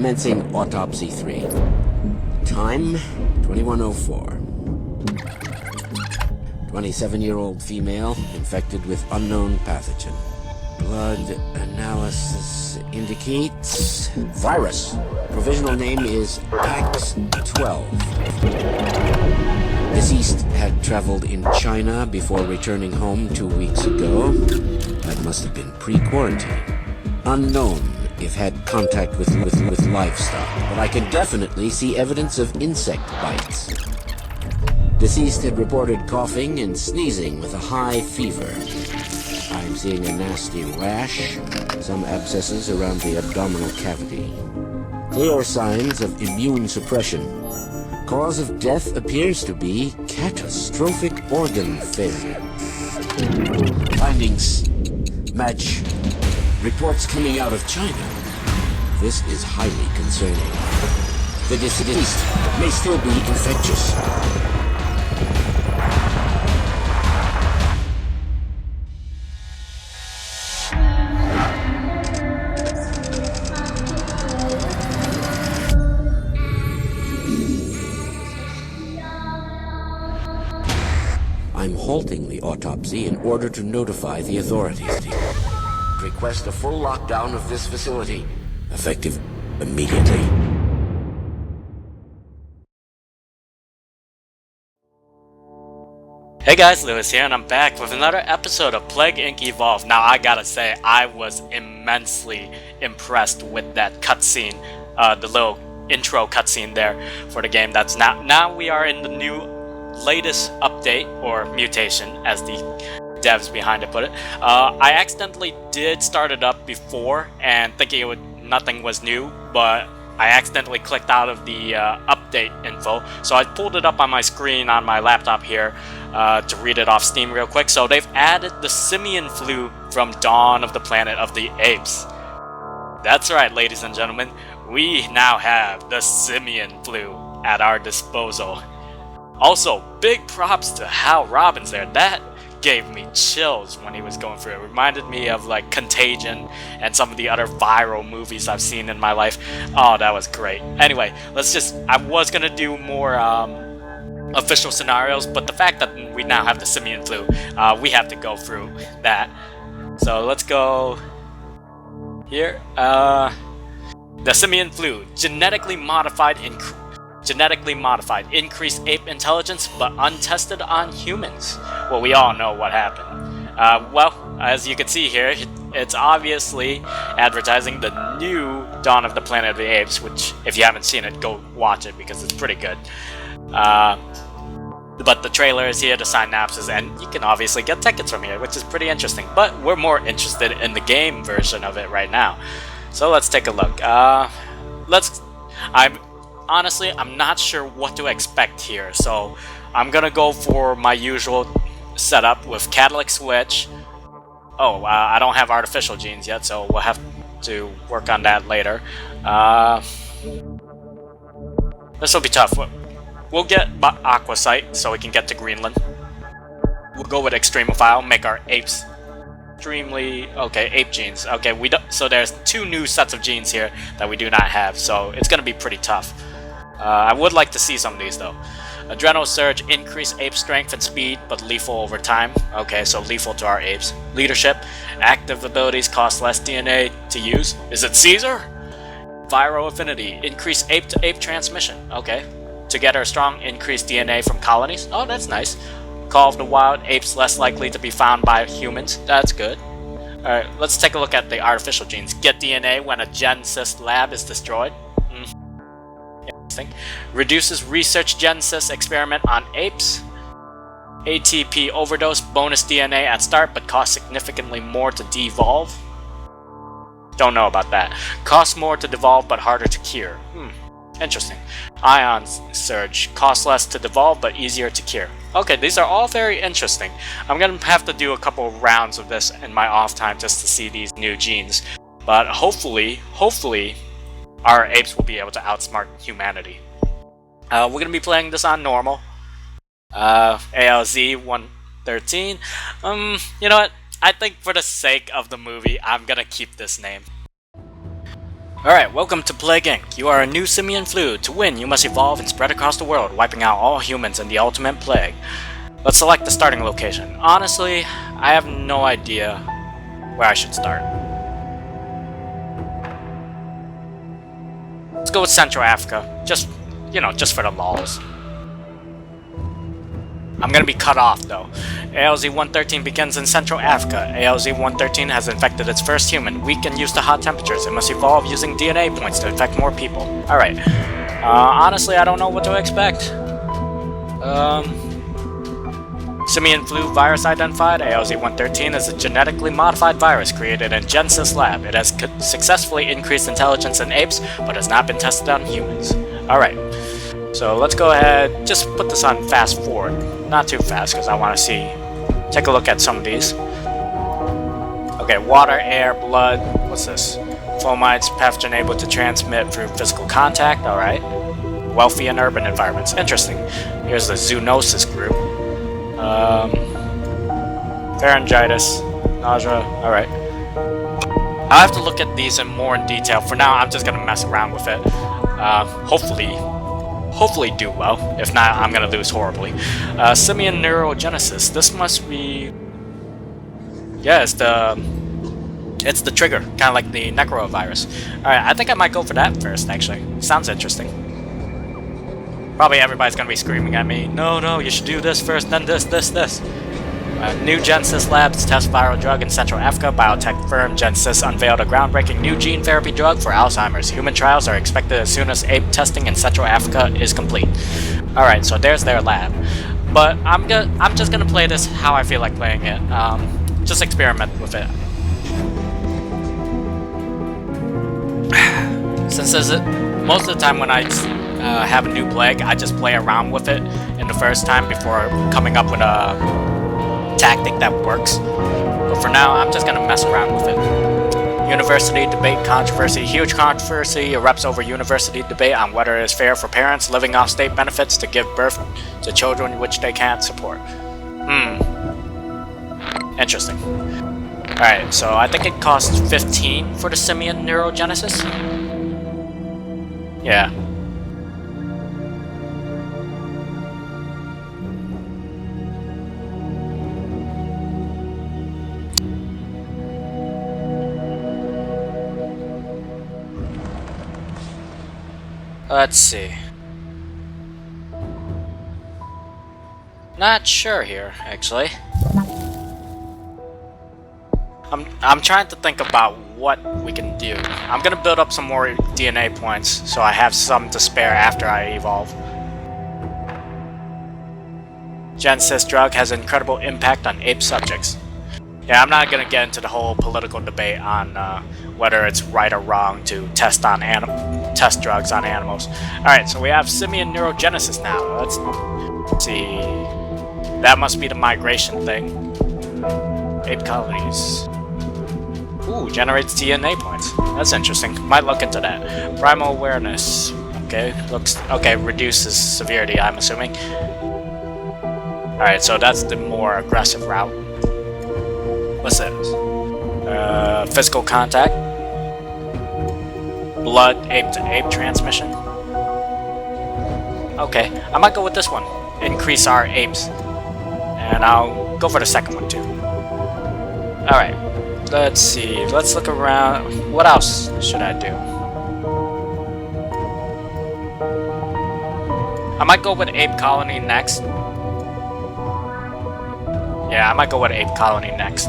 Commencing Autopsy 3. Time, 2104. 27-year-old female, infected with unknown pathogen. Blood analysis indicates virus. Provisional name is Pax-12. Deceased had traveled in China before returning home 2 weeks ago. That must have been pre-quarantine. Unknown if had contact with livestock, but I can definitely see evidence of insect bites. Deceased had reported coughing and sneezing with a high fever. I'm seeing a nasty rash, some abscesses around the abdominal cavity. Clear signs of immune suppression. Cause of death appears to be catastrophic organ failure. Findings match reports coming out of China. This is highly concerning. The deceased may still be infectious. I'm halting the autopsy in order to notify the authorities. Request a full lockdown of this facility, effective immediately. Hey guys, Lewis here, and I'm back with another episode of Plague Inc. Evolve. Now I gotta say, I was immensely impressed with that cutscene, the little intro cutscene there for the game. That's now we are in the latest update, or mutation as the devs behind it put it. I accidentally did start it up before and thinking nothing was new, but I accidentally clicked out of the update info, so I pulled it up on my screen on my laptop here to read it off Steam real quick. So they've added the Simian Flu from Dawn of the Planet of the Apes. That's right, ladies and gentlemen, we now have the Simian Flu at our disposal. Also, big props to Hal Robbins there. That gave me chills when he was going through it. Reminded me of like Contagion and some of the other viral movies I've seen in my life. Oh, that was great. Anyway, I was gonna do more official scenarios, but the fact that we now have the Simian Flu, we have to go through that. So let's go here. The Simian Flu, genetically modified, increased ape intelligence, but untested on humans. Well, we all know what happened. Well, as you can see here, it's obviously advertising the new Dawn of the Planet of the Apes, which, if you haven't seen it, go watch it because it's pretty good. But the trailer is here, the synopsis, and you can obviously get tickets from here, which is pretty interesting. But we're more interested in the game version of it right now. So let's take a look. Honestly, I'm not sure what to expect here, so I'm gonna go for my usual setup with catalytic switch. Oh, I don't have artificial genes yet, so we'll have to work on that later. This will be tough. We'll get Aqua Sight so we can get to Greenland. We'll go with Extremophile, make our apes extremely... Okay, ape genes. Okay, so there's 2 new sets of genes here that we do not have, so it's gonna be pretty tough. I would like to see some of these though. Adrenal Surge, increase ape strength and speed, but lethal over time. Okay, so lethal to our apes. Leadership, active abilities cost less DNA to use. Is it Caesar? Viral Affinity, increase ape to ape transmission. Okay. Together strong, increase DNA from colonies. Oh, that's nice. Call of the Wild, apes less likely to be found by humans. That's good. Alright, let's take a look at the artificial genes. Get DNA when a GenSys lab is destroyed. Interesting. Reduces research GenSys experiment on apes. ATP overdose, bonus DNA at start, but costs significantly more to devolve. Don't know about that. Costs more to devolve, but harder to cure. Interesting. Ion Surge, costs less to devolve, but easier to cure. Okay, these are all very interesting. I'm gonna have to do a couple rounds of this in my off time just to see these new genes. But hopefully, our apes will be able to outsmart humanity. We're gonna be playing this on normal. ALZ 113. You know what? I think for the sake of the movie, I'm gonna keep this name. Alright, welcome to Plague Inc. You are a new Simian Flu. To win, you must evolve and spread across the world, wiping out all humans in the ultimate plague. Let's select the starting location. Honestly, I have no idea where I should start. Let's go with Central Africa. Just for the lols. I'm gonna be cut off though. ALZ-113 begins in Central Africa. ALZ-113 has infected its first human. Weak and used to hot temperatures. It must evolve using DNA points to infect more people. Alright. Honestly, I don't know what to expect. Simian Flu virus identified. ALZ-113 is a genetically modified virus created in Genesis Lab. It has successfully increased intelligence in apes, but has not been tested on humans. Alright. So let's go ahead, just put this on fast forward. Not too fast, because I want to take a look at some of these. Okay, water, air, blood, what's this? Fomites, pathogen able to transmit through physical contact, alright. Wealthy and urban environments, interesting. Here's the zoonosis group. Pharyngitis, nausea, alright. I'll have to look at these in more detail. For now, I'm just going to mess around with it. Hopefully do well. If not, I'm gonna lose horribly. Simian neurogenesis. This must be... Yeah, it's the trigger. Kind of like the necrovirus. Alright, I think I might go for that first, actually. Sounds interesting. Probably everybody's gonna be screaming at me, no, you should do this first, then this. New Genesis Labs test viral drug in Central Africa. Biotech firm Genesis unveiled a groundbreaking new gene therapy drug for Alzheimer's. Human trials are expected as soon as ape testing in Central Africa is complete. Alright, so there's their lab. But I'm just gonna play this how I feel like playing it. Just experiment with it. Since most of the time when I have a new plague, I just play around with it in the first time before coming up with a tactic that works. But for now, I'm just gonna mess around with it. University debate controversy. Huge controversy erupts over university debate on whether it is fair for parents living off state benefits to give birth to children which they can't support. Interesting. Alright, so I think it costs 15 for the Simian neurogenesis. Yeah. Let's see. Not sure here, actually. I'm trying to think about what we can do. I'm gonna build up some more DNA points so I have some to spare after I evolve. Genesis drug has incredible impact on ape subjects. Yeah, I'm not gonna get into the whole political debate on whether it's right or wrong to test drugs on animals. Alright, so we have Simian neurogenesis now. Let's see. That must be the migration thing. Ape colonies. Ooh, generates DNA points. That's interesting. Might look into that. Primal awareness. Okay, reduces severity, I'm assuming. Alright, so that's the more aggressive route. What's this? Physical contact. Blood ape to ape transmission. Okay, I might go with this one. Increase our apes. And I'll go for the second one too. Alright, let's see. Let's look around. What else should I do? I might go with ape colony next. Yeah, I might go with ape colony next.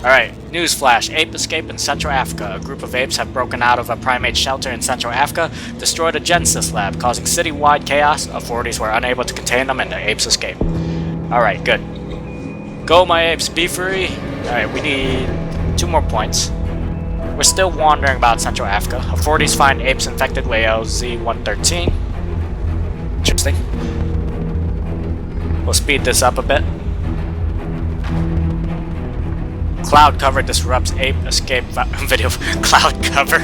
Alright, newsflash. Ape escape in Central Africa. A group of apes have broken out of a primate shelter in Central Africa, destroyed a Genesis lab, causing citywide chaos. Authorities were unable to contain them and the apes escaped. Alright, good. Go, my apes, be free! Alright, we need 2 more points. We're still wandering about Central Africa. Authorities find apes infected with ALZ-113. Interesting. We'll speed this up a bit. Cloud cover disrupts ape escape video. Cloud cover.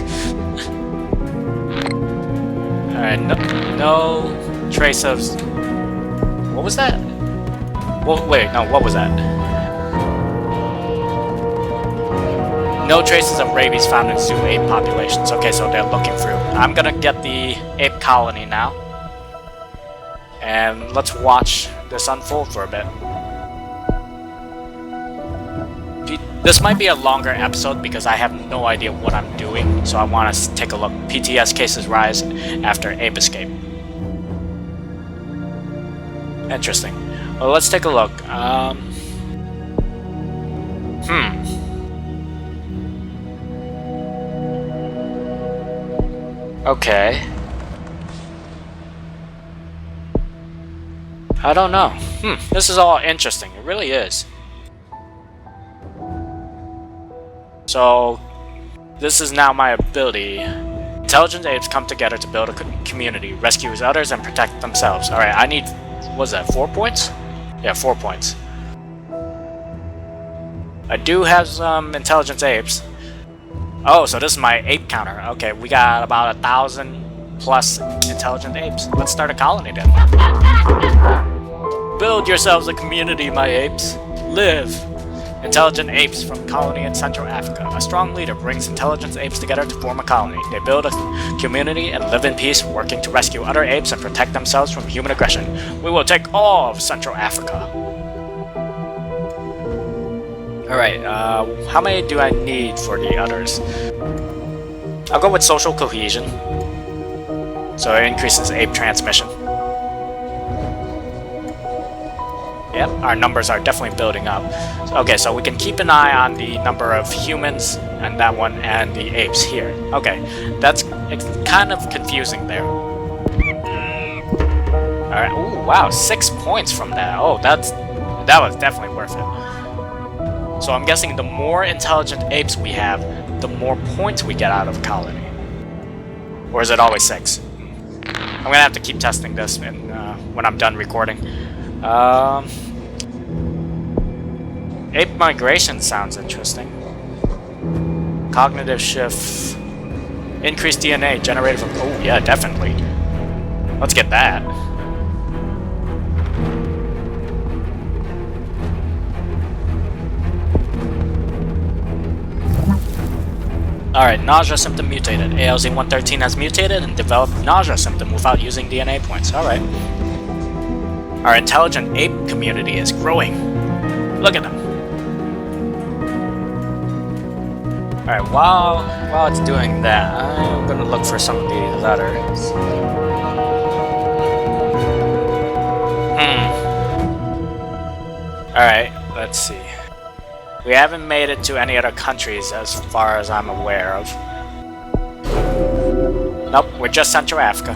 Alright, no trace of... What was that? Well, wait, no, what was that? No traces of rabies found in zoo ape populations. Okay, so they're looking through. I'm gonna get the ape colony now. And let's watch this unfold for a bit. This might be a longer episode because I have no idea what I'm doing, so I want to take a look. PTS cases rise after ape escape. Interesting. Well, let's take a look. Okay. I don't know. This is all interesting. It really is. So, this is now my ability. Intelligent apes come together to build a community, rescue others, and protect themselves. Alright, I need... what's that, 4 points? Yeah, 4 points. I do have some intelligent apes. Oh, so this is my ape counter. Okay, we got about 1,000 plus intelligent apes. Let's start a colony then. Build yourselves a community, my apes. Live. Intelligent apes from colony in Central Africa. A strong leader brings intelligent apes together to form a colony. They build a community and live in peace, working to rescue other apes and protect themselves from human aggression. We will take all of Central Africa. Alright, how many do I need for the others? I'll go with social cohesion. So it increases ape transmission. Yep, our numbers are definitely building up. Okay, so we can keep an eye on the number of humans and that one and the apes here. Okay, it's kind of confusing there. Alright, ooh, wow, 6 points from that. Oh, that was definitely worth it. So I'm guessing the more intelligent apes we have, the more points we get out of a colony. Or is it always 6? I'm gonna have to keep testing this when I'm done recording. Ape migration sounds interesting. Cognitive shift. Increased DNA generated from... oh yeah, definitely. Let's get that. Alright, nausea symptom mutated. ALZ-113 has mutated and developed nausea symptom without using DNA points. Alright. Our intelligent ape community is growing. Look at them. Alright, while it's doing that, I'm gonna look for some of these others. Alright, let's see. We haven't made it to any other countries as far as I'm aware of. Nope, we're just Central Africa.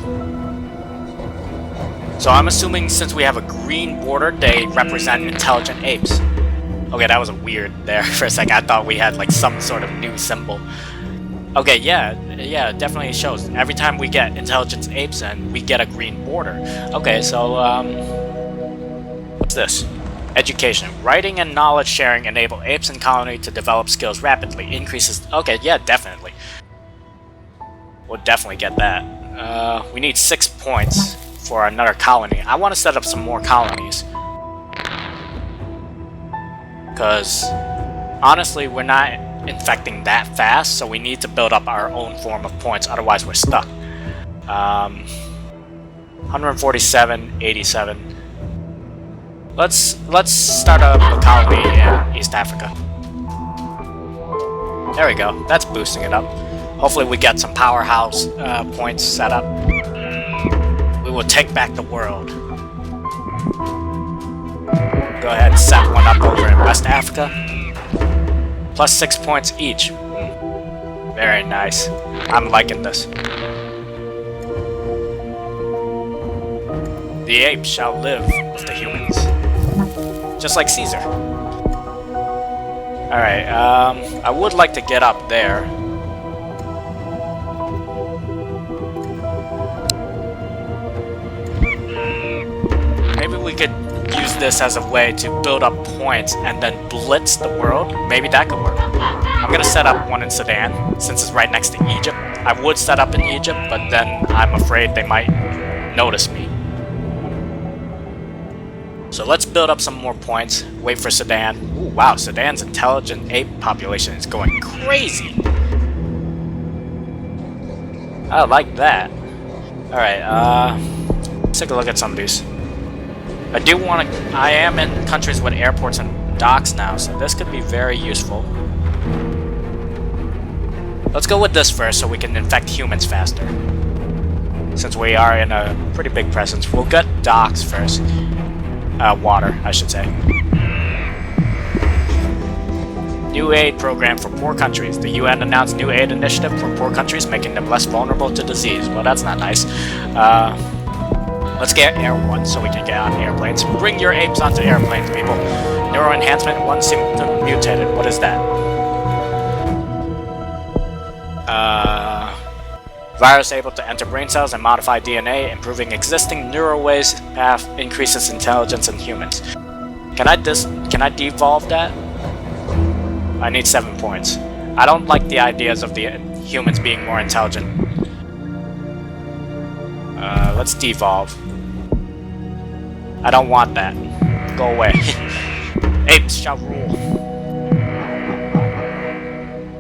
So I'm assuming since we have a green border, they represent intelligent apes. Okay, that was weird there for a second. I thought we had like some sort of new symbol. Okay, yeah, it definitely shows. Every time we get intelligent apes in, we get a green border. Okay, so what's this? Education. Writing and knowledge sharing enable apes in colony to develop skills rapidly. Increases... okay, yeah, definitely. We'll definitely get that. We need 6 points for another colony. I want to set up some more colonies. Because, honestly, we're not infecting that fast, so we need to build up our own form of points, otherwise we're stuck. 147, 87. Let's start up a colony in East Africa. There we go. That's boosting it up. Hopefully we get some powerhouse points set up. We will take back the world. Go ahead and set one up over in West Africa. Plus 6 points each. Very nice. I'm liking this. The apes shall live with the humans. Just like Caesar. Alright, I would like to get up there. Maybe we could use this as a way to build up points and then blitz the world. Maybe that could work. I'm gonna set up one in Sudan, since it's right next to Egypt. I would set up in Egypt, but then I'm afraid they might notice me. So let's build up some more points. Wait for Sudan. Ooh, wow, Sudan's intelligent ape population is going crazy. I like that. Alright, let's take a look at some of these. I am in countries with airports and docks now, so this could be very useful. Let's go with this first so we can infect humans faster. Since we are in a pretty big presence, we'll get docks first. Water, I should say. New aid program for poor countries. The UN announced new aid initiative for poor countries, making them less vulnerable to disease. Well, that's not nice. Let's get Air 1 so we can get on airplanes. Bring your apes onto airplanes, people. Neuro enhancement, 1 symptom mutated. What is that? Virus able to enter brain cells and modify DNA, improving existing neuroways path, increases intelligence in humans. Can I devolve that? I need 7 points. I don't like the ideas of the humans being more intelligent. Let's devolve. I don't want that. Go away. Apes shall rule.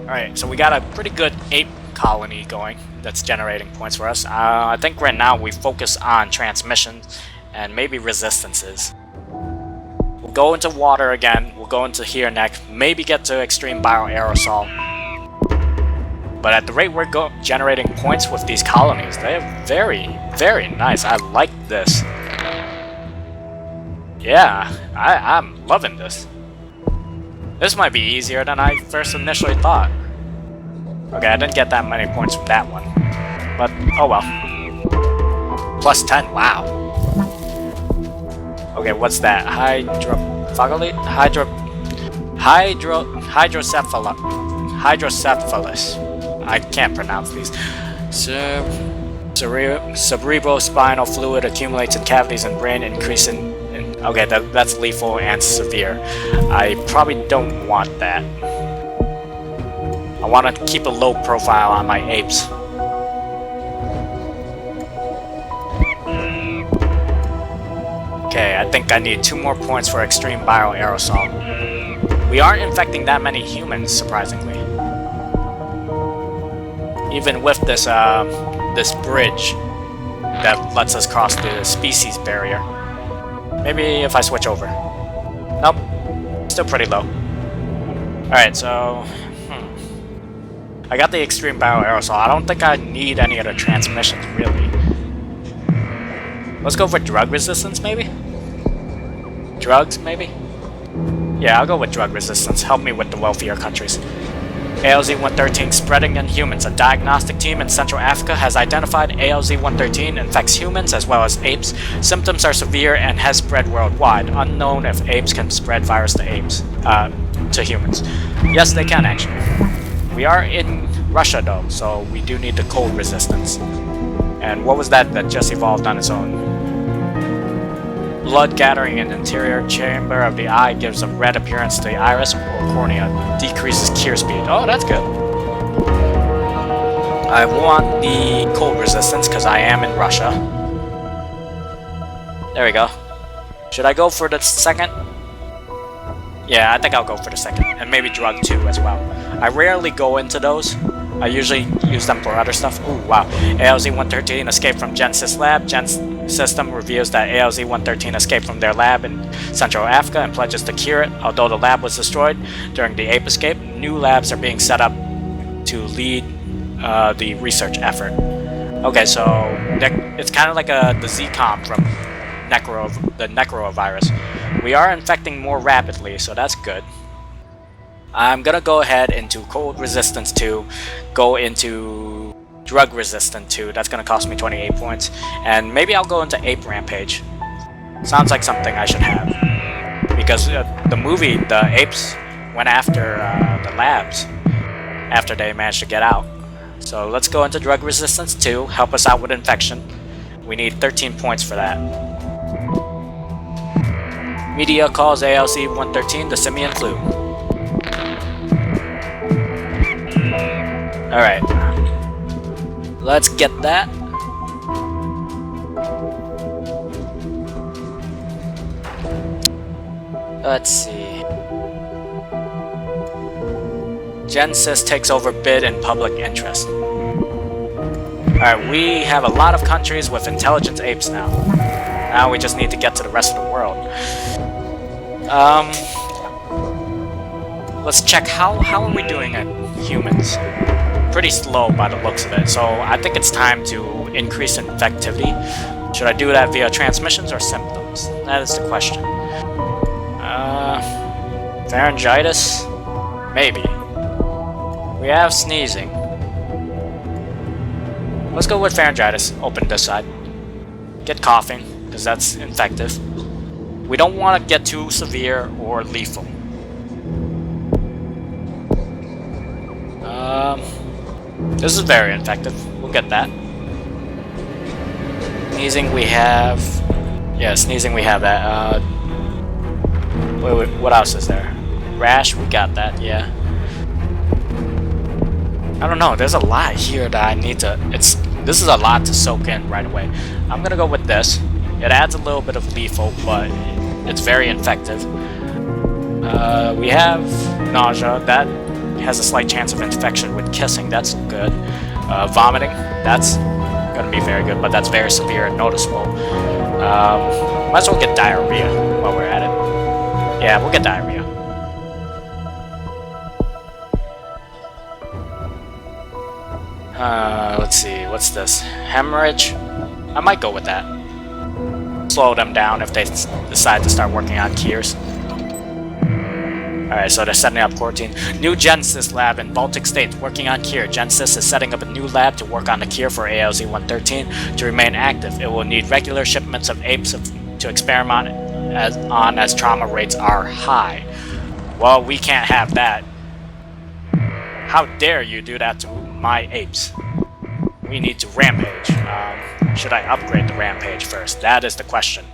Alright, so we got a pretty good ape colony going that's generating points for us. I think right now we focus on transmissions and maybe resistances. We'll go into water again, we'll go into here next, maybe get to extreme bioaerosol. But at the rate we're generating points with these colonies, they're very, very nice. I like this. Yeah, I'm loving this. This might be easier than I first initially thought. Okay, I didn't get that many points from that one. But, oh well. Plus 10, wow. Okay, what's that? Hydrocephalus. I can't pronounce these. Cerebrospinal fluid accumulates in cavities and brain, increasing... Okay, that's lethal and severe. I probably don't want that. I want to keep a low profile on my apes. Okay, I think I need 2 more points for extreme bioaerosol. We aren't infecting that many humans, surprisingly. Even with this this bridge that lets us cross the species barrier. Maybe if I switch over. Nope, still pretty low. Alright, so... I got the extreme bioaerosol. I don't think I need any other transmissions, really. Let's go for drug resistance, maybe? Drugs, maybe? Yeah, I'll go with drug resistance. Help me with the wealthier countries. ALZ-113 spreading in humans. A diagnostic team in Central Africa has identified ALZ-113 infects humans as well as apes. Symptoms are severe and has spread worldwide. Unknown if apes can spread virus to humans. Yes, they can actually. We are in Russia though, so we do need the cold resistance. And what was that just evolved on its own? Blood gathering in the interior chamber of the eye gives a red appearance to the iris or cornea. Decreases cure speed. Oh, that's good. I want the cold resistance because I am in Russia. There we go. Should I go for the second? Yeah, I think I'll go for the second. And maybe drug 2 as well. I rarely go into those. I usually use them for other stuff. Ooh, wow. ALZ-113 escaped from Genesis lab. System reveals that ALZ-113 escaped from their lab in Central Africa and pledges to cure it. Although the lab was destroyed during the ape escape, new labs are being set up to lead the research effort. Okay, so it's kind of like the Z-Com from the Necrovirus. We are infecting more rapidly, so that's good. I'm gonna go ahead into cold resistance 2, go into drug resistant 2, that's gonna cost me 28 points, and maybe I'll go into ape rampage. Sounds like something I should have. Because the movie, the apes went after the labs after they managed to get out. So let's go into drug resistance 2, help us out with infection. We need 13 points for that. Media calls ALZ-113 the Simian Flu. Alright. Let's get that. Let's see. Genesis takes over bid in public interest. Alright, we have a lot of countries with intelligence apes now. Now we just need to get to the rest of the world. Let's check how are we doing at humans? Pretty slow by the looks of it, so I think it's time to increase infectivity. Should I do that via transmissions or symptoms? That is the question. Pharyngitis? Maybe. We have sneezing. Let's go with pharyngitis. Open this side. Get coughing, because that's infective. We don't want to get too severe or lethal. This is very infective. We'll get that. Sneezing we have... Yeah, sneezing we have that. Wait, what else is there? Rash, we got that, yeah. I don't know, there's a lot here that I need to... This is a lot to soak in right away. I'm gonna go with this. It adds a little bit of lethal, but it's very infective. We have nausea. That has a slight chance of infection with kissing. That's good. Vomiting. That's gonna be very good, but that's very severe and noticeable. Might as well get diarrhea while we're at it. Yeah, we'll get diarrhea. Let's see, what's this? Hemorrhage? I might go with that. Slow them down if they decide to start working on cures. Alright, so they're setting up quarantine. New Genesis lab in Baltic states working on cure. Genesis is setting up a new lab to work on the cure for ALZ-113 to remain active. It will need regular shipments of apes to experiment as trauma rates are high. Well, we can't have that. How dare you do that to my apes? We need to rampage. Should I upgrade the rampage first? That is the question.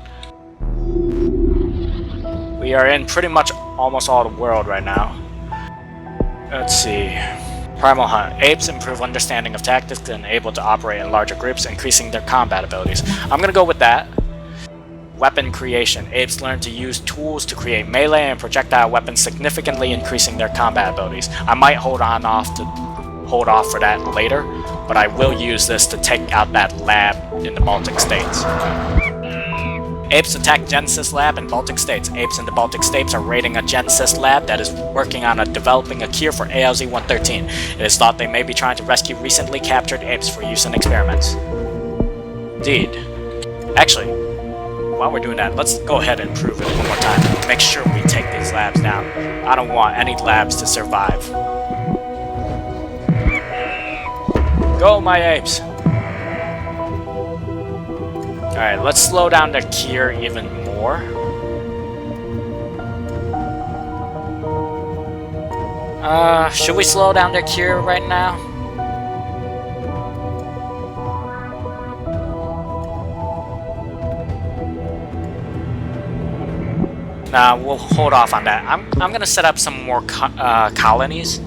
We are in pretty much almost all the world right now. Let's see. Primal Hunt. Apes improve understanding of tactics and able to operate in larger groups, increasing their combat abilities. I'm gonna go with that. Weapon creation. Apes learn to use tools to create melee and projectile weapons, significantly increasing their combat abilities. I might hold off for that later, but I will use this to take out that lab in the Baltic states. Apes attack Genesis lab in Baltic states. Apes in the Baltic states are raiding a Genesis lab that is working on developing a cure for ALZ-113. It is thought they may be trying to rescue recently captured apes for use in experiments. Indeed. Actually, while we're doing that, let's go ahead and prove it one more time. Make sure we take these labs down. I don't want any labs to survive. Go, my apes! Alright, let's slow down the cure even more. Should we slow down their cure right now? Nah, we'll hold off on that. I'm gonna set up some more colonies.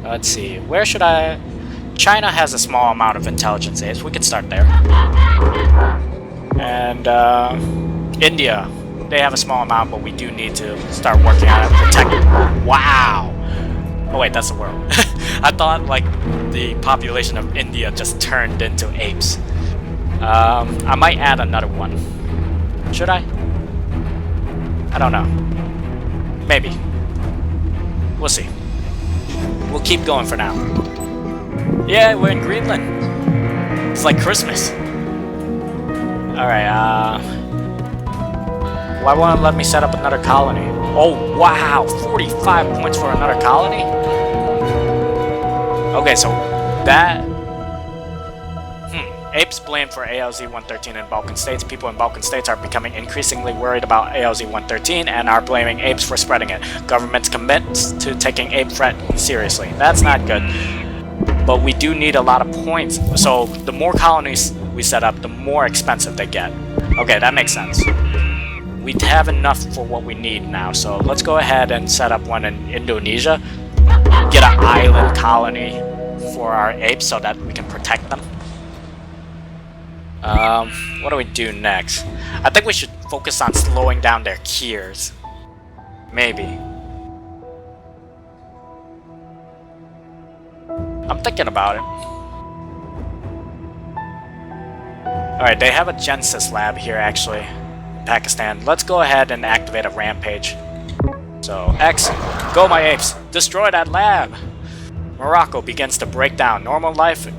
Let's see, where should I... China has a small amount of intelligence apes. We could start there. And India, they have a small amount, but we do need to start working on it. Protect. Wow. Oh wait, that's the world. I thought like the population of India just turned into apes. I might add another one. Should I? I don't know. Maybe. We'll see. We'll keep going for now. Yeah, we're in Greenland. It's like Christmas. Alright, why won't it let me set up another colony? Oh, wow! 45 points for another colony? Okay, so that... Apes blamed for ALZ-113 in Balkan states. People in Balkan states are becoming increasingly worried about ALZ-113 and are blaming apes for spreading it. Governments commit to taking ape threat seriously. That's not good. But we do need a lot of points. So the more colonies we set up, the more expensive they get. Okay, that makes sense. We have enough for what we need now, so let's go ahead and set up one in Indonesia. Get an island colony for our apes so that we can protect them. What do we do next? I think we should focus on slowing down their cures. Maybe. I'm thinking about it. Alright, they have a Genesis lab here actually. Pakistan. Let's go ahead and activate a rampage. So, X, go my apes! Destroy that lab! Morocco begins to break down. Normal life in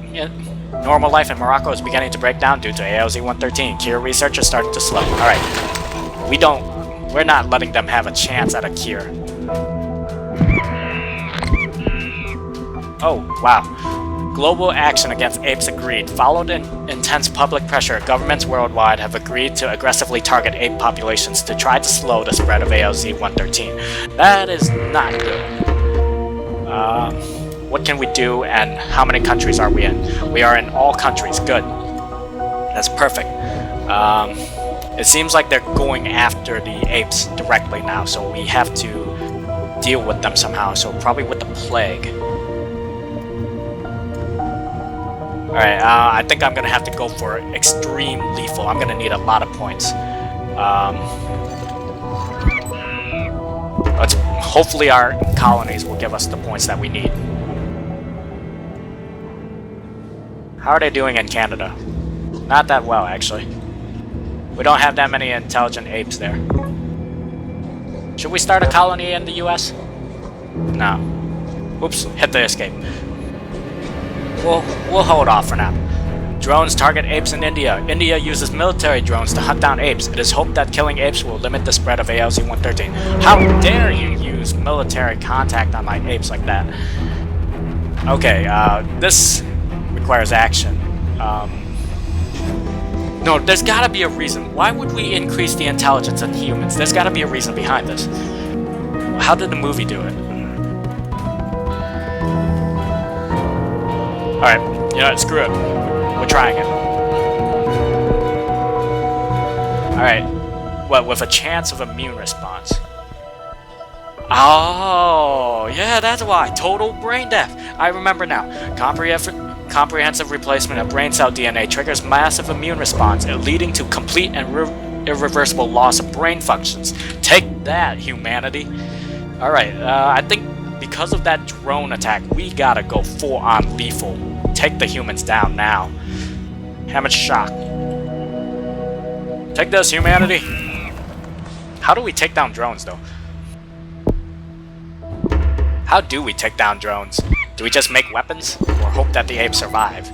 Morocco is beginning to break down due to ALZ-113. Cure research is starting to slow. Alright. We're not letting them have a chance at a cure. Oh, wow. Global action against apes agreed. Followed in intense public pressure, governments worldwide have agreed to aggressively target ape populations to try to slow the spread of ALZ-113. That is not good. What can we do, and how many countries are we in? We are in all countries. Good. That's perfect. It seems like they're going after the apes directly now, so we have to deal with them somehow. So probably with the plague. Alright, I think I'm gonna have to go for extreme lethal. I'm gonna need a lot of points. Hopefully our colonies will give us the points that we need. How are they doing in Canada? Not that well, actually. We don't have that many intelligent apes there. Should we start a colony in the US? No. Oops, hit the escape. We'll hold off for now. Drones target apes in India. India uses military drones to hunt down apes. It is hoped that killing apes will limit the spread of ALZ-113. How dare you use military contact on my apes like that? Okay, this requires action. No, there's gotta be a reason. Why would we increase the intelligence in humans? There's gotta be a reason behind this. How did the movie do it? Alright, you know what, screw it. We're trying it. Alright, what, with a chance of immune response? Oh, yeah, that's why. Total brain death. I remember now. Comprehensive replacement of brain cell DNA triggers massive immune response, leading to complete and irreversible loss of brain functions. Take that, humanity. Alright, I think because of that drone attack, we gotta go full-on lethal. Take the humans down now. Hammered shock. Take this, humanity. How do we take down drones, though? How do we take down drones? Do we just make weapons? Or hope that the apes survive?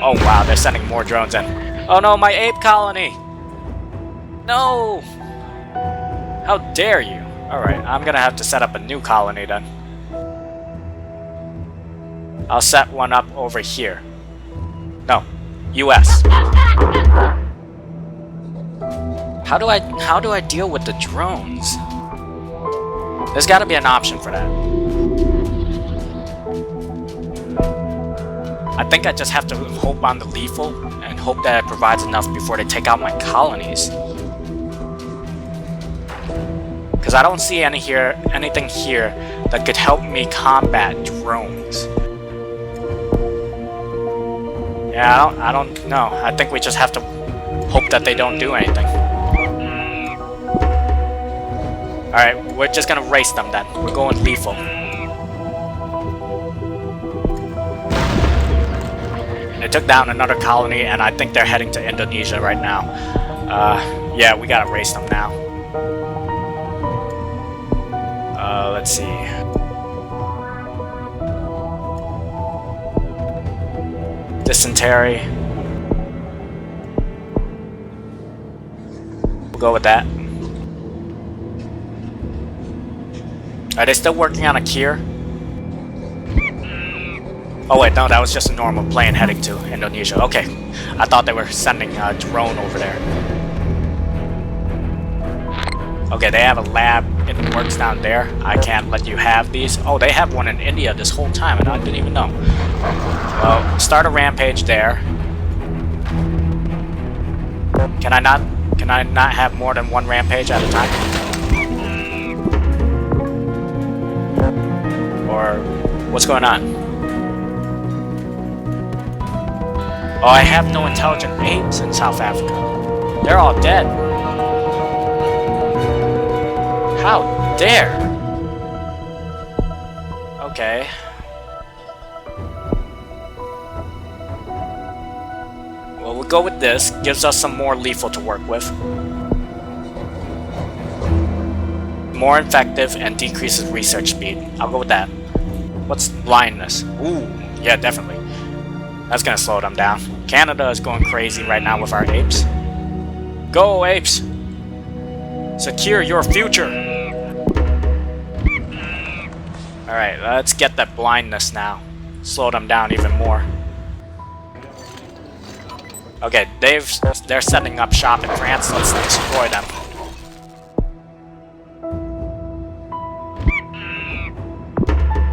Oh wow, they're sending more drones in. Oh no, my ape colony! No! How dare you? Alright, I'm gonna have to set up a new colony then. I'll set one up over here. No, US. How do I deal with the drones? There's gotta be an option for that. I think I just have to hope on the lethal and hope that it provides enough before they take out my colonies. Because I don't see anything here that could help me combat drones. Yeah, I don't know. I think we just have to hope that they don't do anything. Alright, we're just gonna race them then. We're going lethal. They took down another colony, and I think they're heading to Indonesia right now. Yeah, we gotta race them now. Let's see. Dysentery. We'll go with that. Are they still working on a cure? Oh wait, no, that was just a normal plane heading to Indonesia. Okay, I thought they were sending a drone over there. Okay, they have a lab in the works down there. I can't let you have these. Oh, they have one in India this whole time, and I didn't even know. Well, start a rampage there. Can I not have more than one rampage at a time? Or what's going on? Oh, I have no intelligent apes in South Africa. They're all dead. How dare? Okay. Well, we'll go with this. Gives us some more lethal to work with. More effective and decreases research speed. I'll go with that. What's blindness? Ooh, yeah, definitely. That's gonna slow them down. Canada is going crazy right now with our apes. Go, apes! Secure your future! Alright, let's get that blindness now. Slow them down even more. Okay, they're setting up shop in France. Let's destroy them.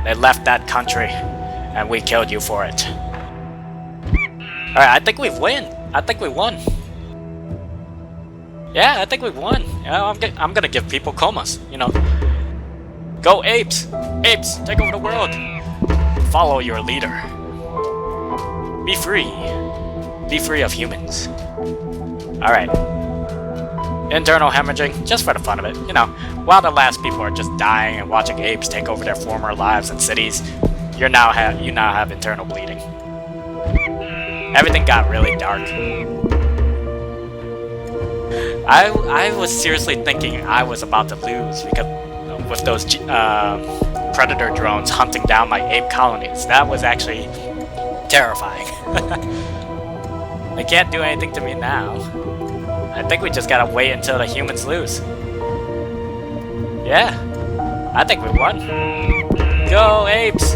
They left that country, and we killed you for it. Alright, I think we've won. I think we won. Yeah, I think we won. You know, I'm gonna give people comas, you know. Go apes! Apes, take over the world! Follow your leader. Be free. Be free of humans. Alright. Internal hemorrhaging, just for the fun of it. You know, while the last people are just dying and watching apes take over their former lives and cities, you now have internal bleeding. Everything got really dark. I was seriously thinking I was about to lose because with those predator drones hunting down my ape colonies. That was actually terrifying. They can't do anything to me now. I think we just gotta wait until the humans lose. Yeah, I think we won. Go apes!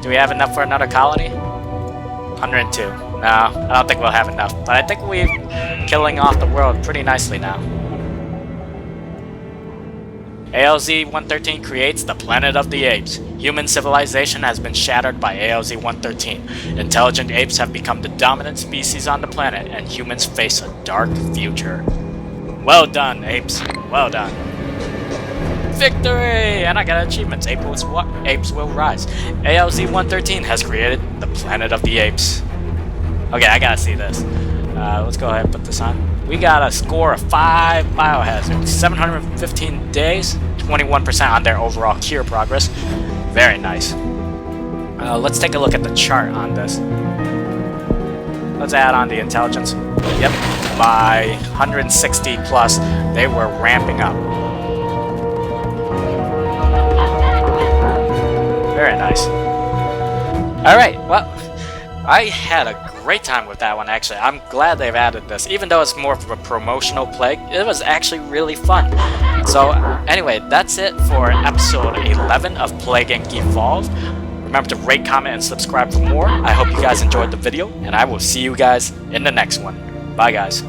Do we have enough for another colony? 102. No, I don't think we'll have enough. But I think we're killing off the world pretty nicely now. ALZ-113 creates the Planet of the Apes. Human civilization has been shattered by ALZ-113. Intelligent apes have become the dominant species on the planet, and humans face a dark future. Well done, apes. Well done. Victory! And I got achievements. Apes will rise. ALZ-113 has created the Planet of the Apes. Okay, I gotta see this. Let's go ahead and put this on. We got a score of 5 biohazards, 715 days, 21% on their overall cure progress. Very nice. Let's take a look at the chart on this. Let's add on the intelligence. Yep, by 160 plus, they were ramping up. Very nice. Alright, well, I had a great time with that one, actually. I'm glad they've added this. Even though it's more of a promotional play, it was actually really fun. So, anyway, that's it for episode 11 of Plague Inc. Evolve. Remember to rate, comment, and subscribe for more. I hope you guys enjoyed the video, and I will see you guys in the next one. Bye, guys.